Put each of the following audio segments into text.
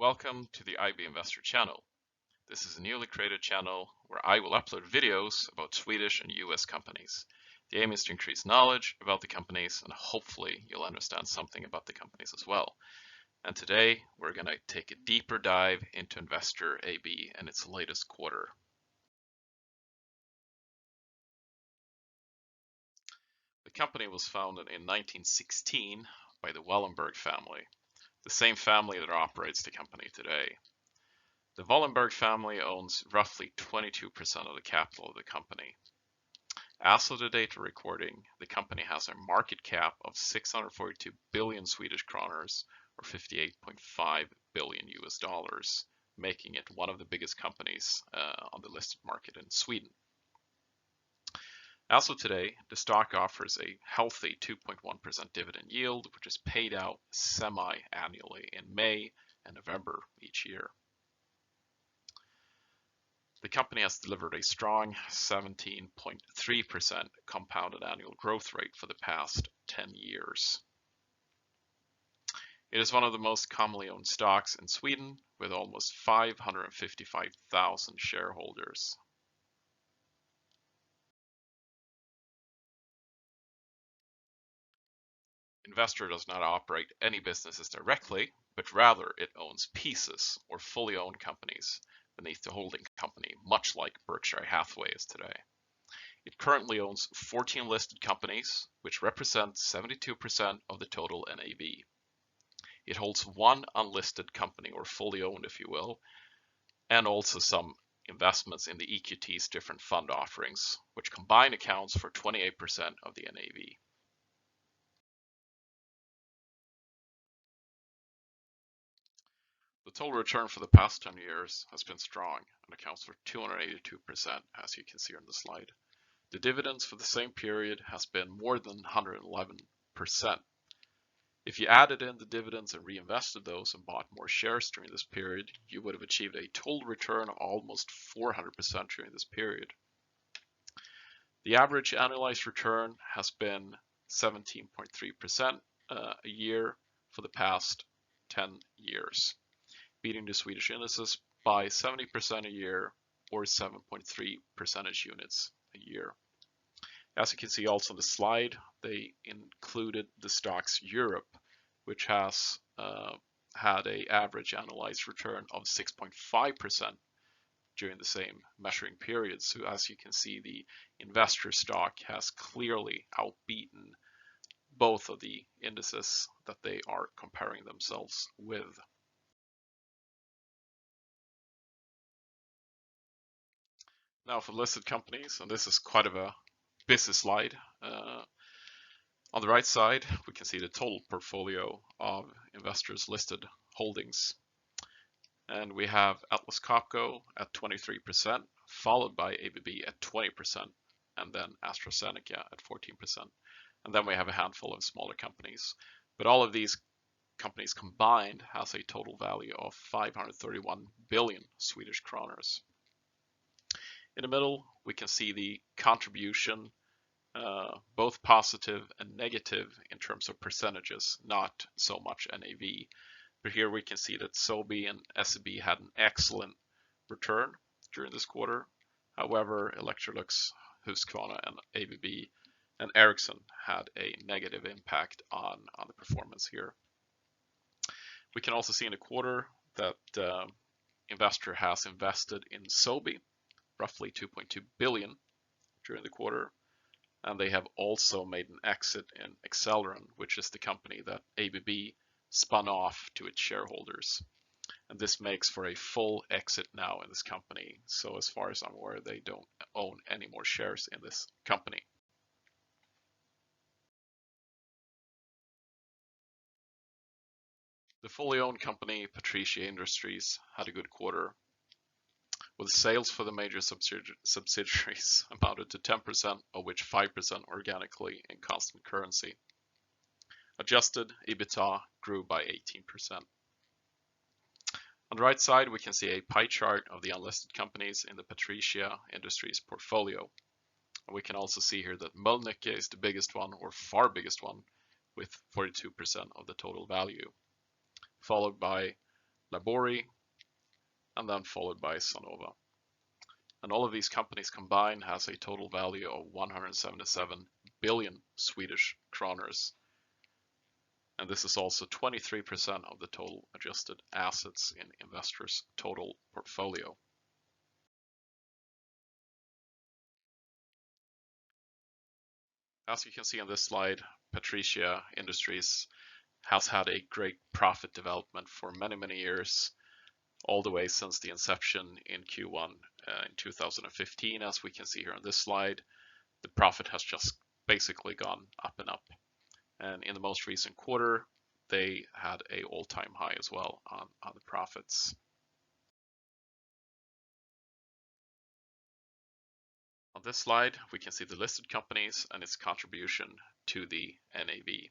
Welcome to the IB Investor channel. This is a newly created channel where I will upload videos about Swedish and US companies. The aim is to increase knowledge about the companies and hopefully you'll understand something about the companies as well. And today we're going to take a deeper dive into Investor AB and its latest quarter. The company was founded in 1916 by the Wallenberg family, the same family that operates the company today. The Wallenberg family owns roughly 22% of the capital of the company. As of the data recording, the company has a market cap of 642 billion Swedish kroners or 58.5 billion US dollars, making it one of the biggest companies on the listed market in Sweden. As of today, the stock offers a healthy 2.1% dividend yield, which is paid out semi-annually in May and November each year. The company has delivered a strong 17.3% compounded annual growth rate for the past 10 years. It is one of the most commonly owned stocks in Sweden with almost 555,000 shareholders. Investor does not operate any businesses directly, but rather it owns pieces or fully owned companies beneath the holding company, much like Berkshire Hathaway is today. It currently owns 14 listed companies, which represent 72% of the total NAV. It holds one unlisted company, or fully owned if you will, and also some investments in the EQT's different fund offerings, which combined accounts for 28% of the NAV. The total return for the past 10 years has been strong and accounts for 282%, as you can see on the slide. The dividends for the same period has been more than 111%. If you added in the dividends and reinvested those and bought more shares during this period, you would have achieved a total return of almost 400% during this period. The average annualized return has been 17.3% a year for the past 10 years. Beating the Swedish indices by 70% a year or 7.3 percentage units a year. As you can see also on the slide, they included the stocks Europe, which has had an average annualized return of 6.5% during the same measuring period. So as you can see, the investor stock has clearly outbeaten both of the indices that they are comparing themselves with. Now for listed companies, and this is quite of a busy slide. On the right side, we can see the total portfolio of investors' listed holdings. And we have Atlas Copco at 23%, followed by ABB at 20%, and then AstraZeneca at 14%. And then we have a handful of smaller companies. But all of these companies combined has a total value of 531 billion Swedish kroners. In the middle, we can see the contribution, both positive and negative in terms of percentages, not so much NAV. But here we can see that Sobi and SEB had an excellent return during this quarter. However, Electrolux, Husqvarna, and ABB and Ericsson had a negative impact on the performance here. We can also see in the quarter that Investor has invested in Sobi, roughly 2.2 billion during the quarter, and they have also made an exit in Accelleron, which is the company that ABB spun off to its shareholders. And this makes for a full exit now in this company. So as far as I'm aware, they don't own any more shares in this company. The fully owned company, Patricia Industries, had a good quarter, with sales for the major subsidiaries amounted to 10%, of which 5% organically in constant currency. Adjusted EBITDA grew by 18%. On the right side, we can see a pie chart of the unlisted companies in the Patricia Industries portfolio. And we can also see here that Mölnlycke is the biggest one, or far biggest one, with 42% of the total value, followed by Labori, and then followed by Sonova. And all of these companies combined has a total value of 177 billion Swedish kroners. And this is also 23% of the total adjusted assets in investors' total portfolio. As you can see on this slide, Patricia Industries has had a great profit development for many, many years, all the way since the inception in Q1 in 2015. As we can see here on this slide, the profit has just basically gone up and up. And in the most recent quarter, they had an all-time high as well on the profits. On this slide, we can see the listed companies and its contribution to the NAV.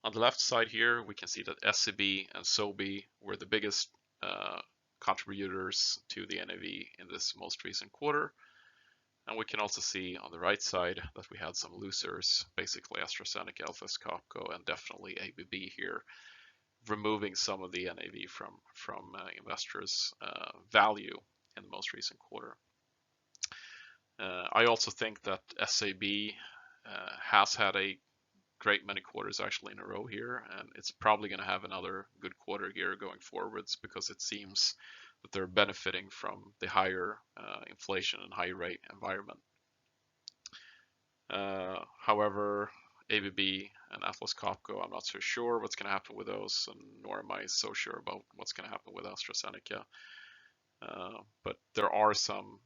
On the left side here, we can see that SEB and Sobi were the biggest contributors to the NAV in this most recent quarter. And we can also see on the right side that we had some losers, basically AstraZeneca, Atlas Copco, and definitely ABB here, removing some of the NAV from investors' value in the most recent quarter. I also think that SAB has had a great many quarters actually in a row here, and it's probably going to have another good quarter here going forwards because it seems that they're benefiting from the higher inflation and high rate environment. However, ABB and Atlas Copco, I'm not so sure what's going to happen with those, and nor am I so sure about what's going to happen with AstraZeneca. But there are some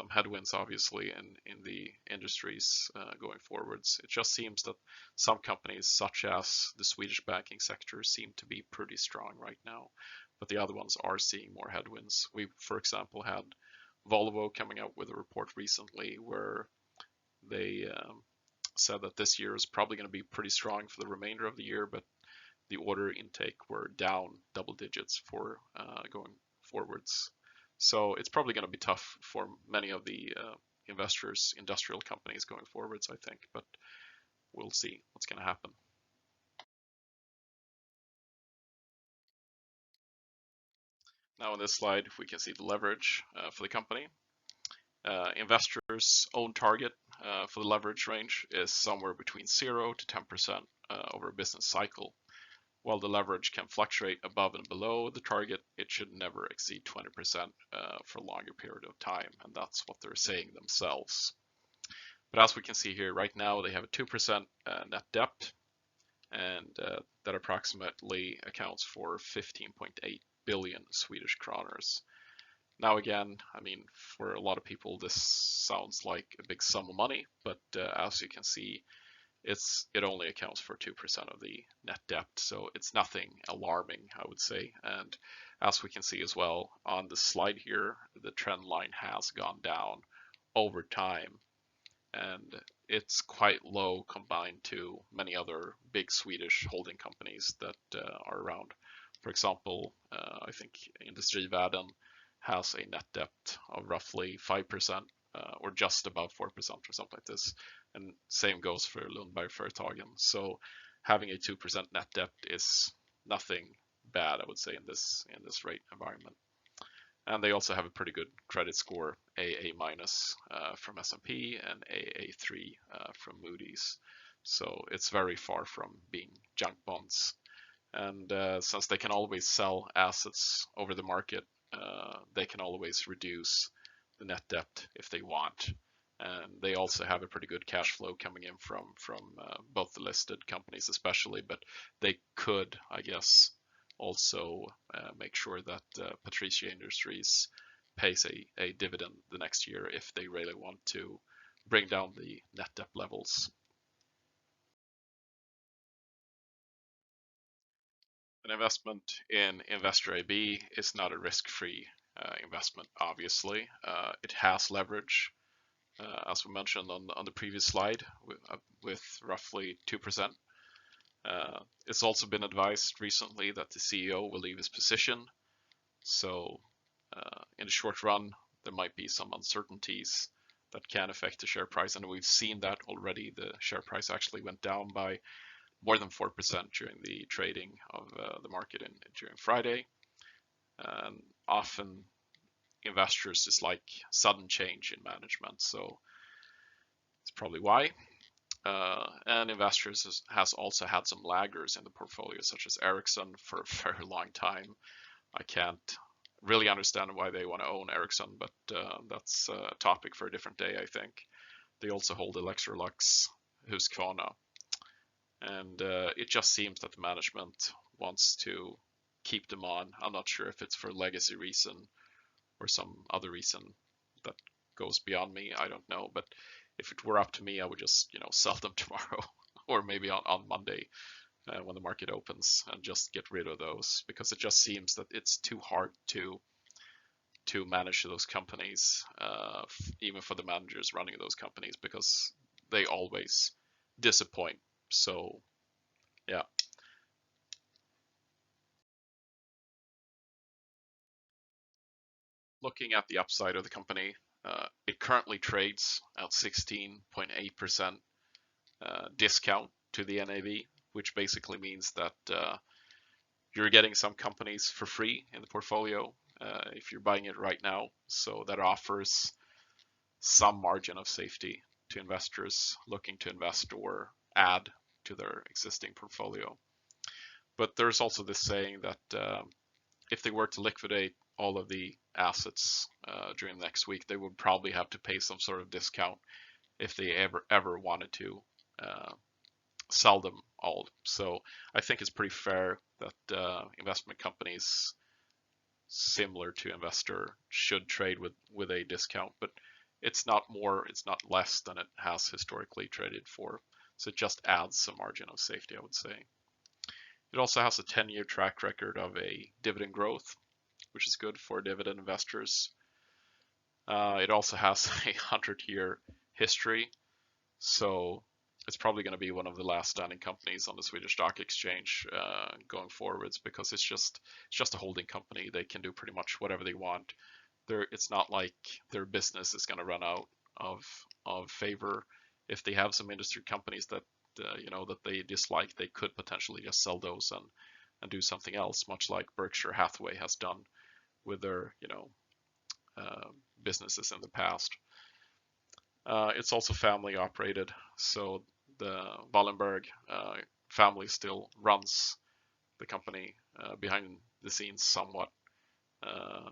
headwinds obviously in the industries going forwards. It just seems that some companies such as the Swedish banking sector seem to be pretty strong right now, but the other ones are seeing more headwinds. We, for example, had Volvo coming out with a report recently where they said that this year is probably going to be pretty strong for the remainder of the year, but the order intake were down double digits for going forwards. So it's probably going to be tough for many of the investors, industrial companies going forwards, I think, but we'll see what's going to happen. Now on this slide, we can see the leverage for the company. Investors' own target for the leverage range is somewhere between 0 to 10% over a business cycle. While the leverage can fluctuate above and below the target, it should never exceed 20% for a longer period of time, and that's what they're saying themselves. But as we can see here, right now they have a 2% net debt, and that approximately accounts for 15.8 billion Swedish kroners. Now again, I mean, for a lot of people this sounds like a big sum of money, but as you can see, it only accounts for 2% of the net debt, so it's nothing alarming, I would say. And as we can see as well on the slide here, the trend line has gone down over time, and it's quite low combined to many other big Swedish holding companies that are around. For example, I think Industrivärden has a net debt of roughly 5%. Or just above 4% or something like this, and same goes for Lundbergföretagen. So having a 2% net debt is nothing bad, I would say, in this rate environment. And they also have a pretty good credit score, AA- from S&P and AA3 from Moody's. So it's very far from being junk bonds. And since they can always sell assets over the market, they can always reduce the net debt if they want, and they also have a pretty good cash flow coming in from both the listed companies especially, but they could, I guess, also make sure that Patricia Industries pays a dividend the next year if they really want to bring down the net debt levels. An investment in Investor AB is not a risk-free investment, obviously. It has leverage, as we mentioned on the previous slide, with roughly 2%. It's also been advised recently that the CEO will leave his position. So in the short run, there might be some uncertainties that can affect the share price. And we've seen that already. The share price actually went down by more than 4% during the trading of the market during Friday. And often investors dislike sudden change in management, so it's probably why. And investors has also had some laggers in the portfolio, such as Ericsson for a very long time. I can't really understand why they want to own Ericsson, but that's a topic for a different day, I think. They also hold Electrolux, Husqvarna, and it just seems that the management wants to keep them on. I'm not sure if it's for legacy reason or some other reason that goes beyond me. I don't know, but if it were up to me, I would just sell them tomorrow or maybe on Monday when the market opens and just get rid of those, because it just seems that it's too hard to manage those companies, even for the managers running those companies, because they always disappoint. So yeah. Looking at the upside of the company, it currently trades at 16.8% discount to the NAV, which basically means that you're getting some companies for free in the portfolio if you're buying it right now. So that offers some margin of safety to investors looking to invest or add to their existing portfolio. But there's also this saying that if they were to liquidate all of the assets during the next week, they would probably have to pay some sort of discount if they ever wanted to sell them all. So I think it's pretty fair that investment companies similar to Investor should trade with a discount, but it's not more, it's not less than it has historically traded for. So it just adds some margin of safety, I would say. It also has a 10-year track record of a dividend growth, which is good for dividend investors. It also has a 100-year history, so it's probably going to be one of the last standing companies on the Swedish stock exchange going forwards, because it's just a holding company. They can do pretty much whatever they want. It's not like their business is going to run out of favor. If they have some industry companies that that they dislike, they could potentially just sell those and do something else, much like Berkshire Hathaway has done with their businesses in the past. It's also family operated, so the Wallenberg family still runs the company behind the scenes somewhat.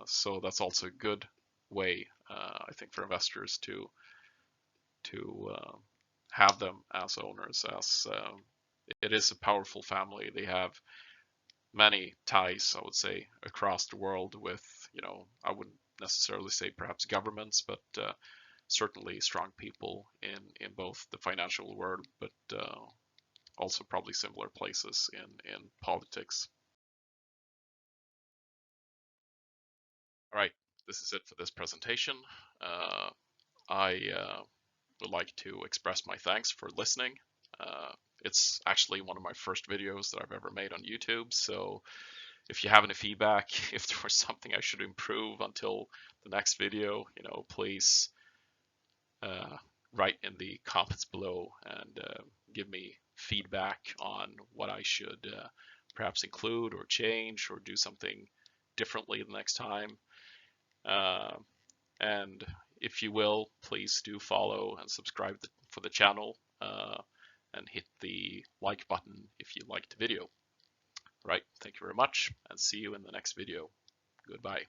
So that's also a good way, I think, for investors to have them as owners, as it is a powerful family. They have many ties, I would say, across the world with, I wouldn't necessarily say perhaps governments, but certainly strong people in both the financial world, but also probably similar places in politics. All right, this is it for this presentation. I would like to express my thanks for listening. It's actually one of my first videos that I've ever made on YouTube, so if you have any feedback, if there was something I should improve until the next video, please write in the comments below and give me feedback on what I should perhaps include or change or do something differently the next time. And if you will, please do follow and subscribe for the channel and hit the like button if you liked the video. Right, thank you very much and see you in the next video. Goodbye.